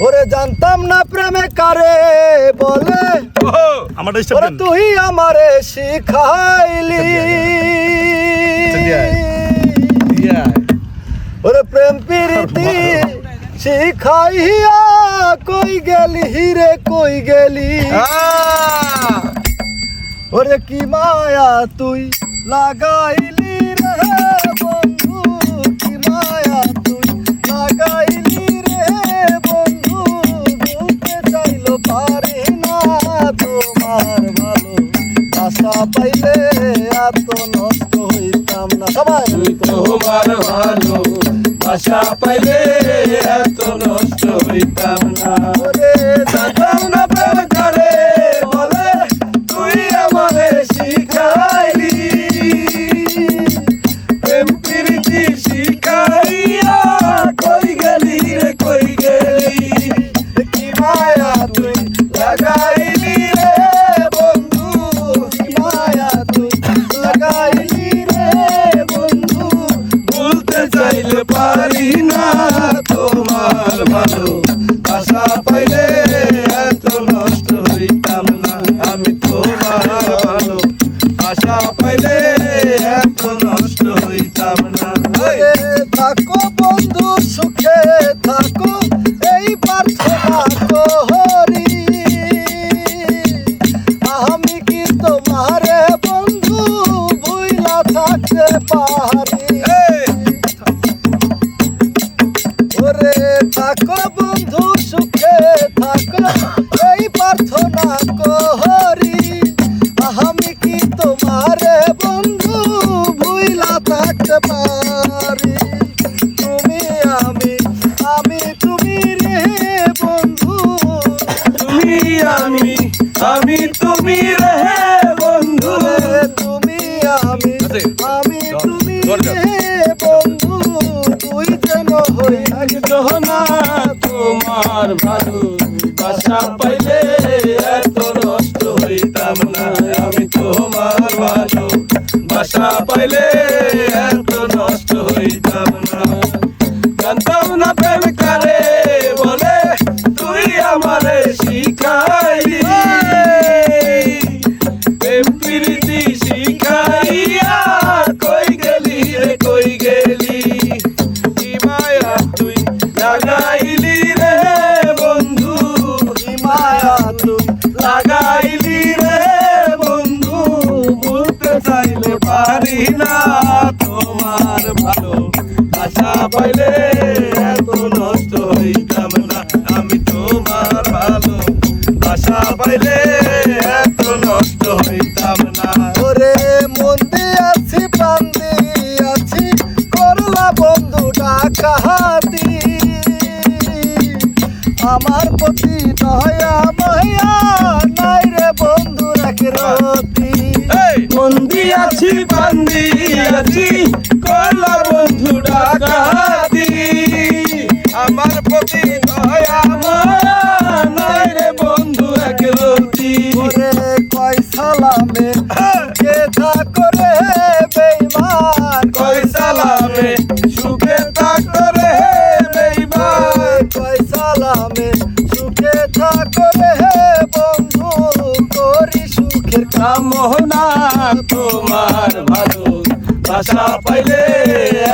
ওরে জানতাম না প্রেমে কারে বলে, ওরে তুই আমারে শিখাইলি। ওরে প্রেম প্রীতি শিখাইয়া কই গেলি রে কই গেলি। ওরে কি মায়া তুই লাগাইলি রে বন্ধু, কি মায়া তুই লাগাইলি রে বন্ধু। বলতে চাইলো পারি না তোমার ভালো আশা পাইলে এত নষ্ট হইতাম না। সবাই তোমার ভালো আশা পাইলে এত নষ্ট হইতাম না। ওরে জানতাম না প্রেম করে বলে তুই আমারে শিখাইলি। প্রেম প্রীতি শিখাইয়া কই গেলি রে কই গেলি। কি মায়া তুই লাগাইলি রে বন্ধু, কি মায়া তুই লাগাইলি রে বন্ধু। ভুলতে চাইলে পারি না তোমার ভালো আশা পাইলে এত নষ্ট হইতাম না। আমি তোমার ভালো আশা পাইলে এত নষ্ট হইতাম না। ওরে থাকো বন্ধু সুখে থাকো এই প্রার্থনা করি। আমি কি তোমারে বন্ধু ভুইলা থাকতে পারি। ওরে থাকো বন্ধু সুখে থাকো এই প্রার্থনা করি। আমি কি তোমারে বন্ধু ভুইলা থাকতে পারি। তুমি আমি তুমি রে বন্ধু। তুমি আমি তুমি রে বন্ধু। ওরে তুমি আমি তুমি রে বন্ধু। তুই যেন হই না তোমার ভালো আশা পাইলে এত নষ্ট হইতাম না। আমি তোমার ভালো বাসা পাইলে এত নষ্ট হইতাম না। জানতাম না প্রেম কারে বলে তুই আমারে শিখাইলি। প্রেম প্রীতি শিখাইয়া কই গেলি রে কই গেলি। কি মায়া তুই লাগাইলি রে বন্ধু, কি মায়া তুই লাগাইলি রে বন্ধু। বলতে চাইলে পারি না তোমার ভালো আশা পাইলে এত নষ্ট হইতাম না। আমি তোমার ভালো আশা পাইলে এত নষ্ট হইতাম না। ওরে মন দিয়াছি প্রাণ দিয়াছি করলা বন্ধু ডাকাতি। আমার প্রতি দয়া মায়া নাই রে বন্ধু রাখে রতি। মন দিয়াছি প্রাণ দিয়াছি করলা বন্ধু ডাকাতি। আমার প্রতি দয়া মায়া নাই রে বন্ধু এক রতি। ওরে কয় সালামে কে থাকো রে বেঈমান। কয় সালামে সুখে থাকো রে বেঈমান। কয় সালামে সুখে থাকো রে বন্ধু। করি সুখের কামনা তোমার ভালো আশা পাইলে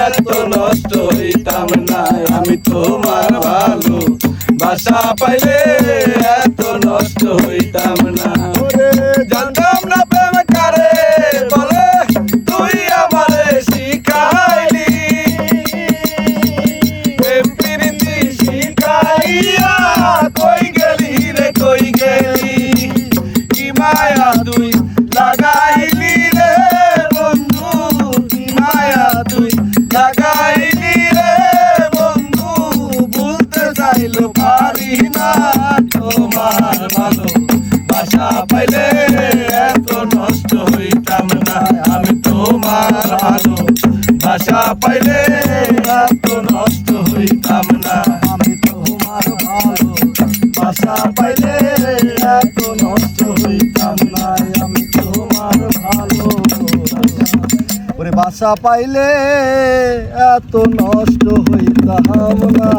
এত নষ্ট হইতাম না। আমি তোমার ভালো বাসা পাইলে এত নষ্ট হইতাম না। ওরে জানতাম না প্রেম কারে বলে তুই আমারে শিখাইলি। প্রেম প্রীতি শিখাইয়া কই গেলি রে কই গেলি। কি মায়া তুই লাগাইলি রে বন্ধু, কি মায়া তুই লাগাইলি রে বন্ধু। বলতে চাইলো পারি না তোমার ভালো বাসা পাইলে এত নষ্ট হইতাম না। আমি তোমার ভালো বাসা পাইলে এত নষ্ট হইতাম না। আমি তোমার ভালো বাসা পাইলে এত নষ্ট হইতাম না। আমি তোমার ভালো ওরে বাসা পাইলে এত নষ্ট হইতাম না।